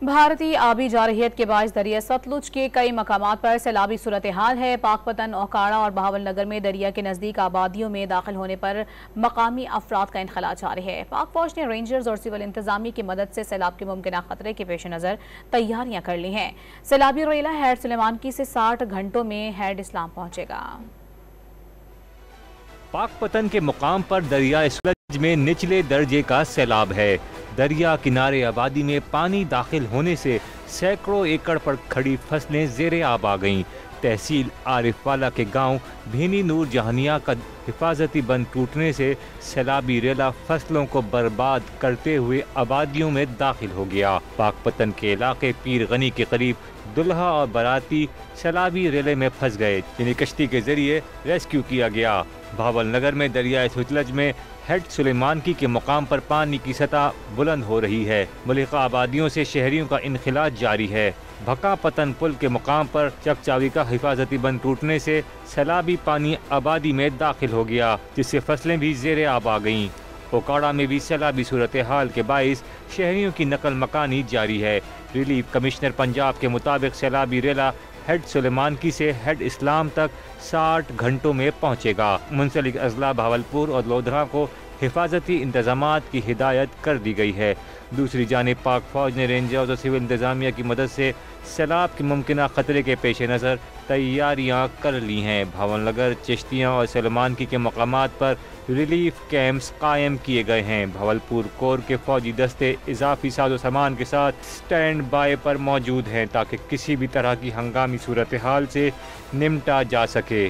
भारतीय आबी जारहियत के बायस दरिया सतलुज के कई मकामात पर सैलाबी सूरत-ए-हाल है। पाकपतन, ओकाड़ा और बहावल नगर में दरिया के नज़दीक आबादियों में दाखिल होने पर मकामी अफराद का इनखला जारी है। पाक फौज ने रेंजर्स और सिविल इंतजामी की मदद से सैलाब के मुमकिन खतरे के पेश नज़र तैयारियां कर ली हैं। सैलाबी रेला हैड सुलेमानकी से 60 घंटों में हैड इस्लाम पहुंचेगा। पाकपतन के मुकाम पर दरिया सतलुज में निचले दर्जे का सैलाब है। दरिया किनारे आबादी में पानी दाखिल होने से सैकड़ों एकड़ पर खड़ी फसलें ज़ेरे आब आ गईं। तहसील आरिफवाला के गांव भेनी नूर जहानिया का हिफाजती बंद टूटने से सैलाबी रेला फसलों को बर्बाद करते हुए आबादियों में दाखिल हो गया। पाकपतन के इलाके पीर गनी के करीब दुल्हा और बाराती सैलाबी रेले में फंस गए, जिन्हें कश्ती के जरिए रेस्क्यू किया गया। बहावल नगर में दरिया सतलुज में हेड सुलेमानकी के मुकाम पर पानी की सतह बुलंद हो रही है। मुल्हिका आबादियों से शहरियों का इनखिला जारी है। भका पतन पुल के मुकाम पर चकचावी का हिफाजती बंद टूटने से सैलाबी पानी आबादी में दाखिल हो गया, जिससे फसलें भी ज़ेरे आब आ गईं। ओकाड़ा में भी सैलाबी सूरत हाल के बाइस शहरियों की नकल मकानी जारी है। रिलीफ कमिश्नर पंजाब के मुताबिक सैलाबी रेला हेड सुलेमानकी से हेड इस्लाम तक 60 घंटों में पहुंचेगा। मुंसलिक अजला बहावलपुर और लोधरा को हिफाजती इंतजामात की हिदायत कर दी गई है। दूसरी जानिब पाक फौज ने रेंजर्स और सिविल इंतजामिया की मदद से सैलाब के मुमकिन खतरे के पेश नज़र तैयारियां कर ली हैं। भावल नगर, चिश्तियाँ और सुलेमानकी के मकामात पर रिलीफ कैंप्स कायम किए गए हैं। भावलपुर कोर के फौजी दस्ते इजाफी साजो सामान के साथ स्टैंड बाय पर मौजूद हैं ताकि किसी भी तरह की हंगामी सूरत हाल से निमटा जा सके।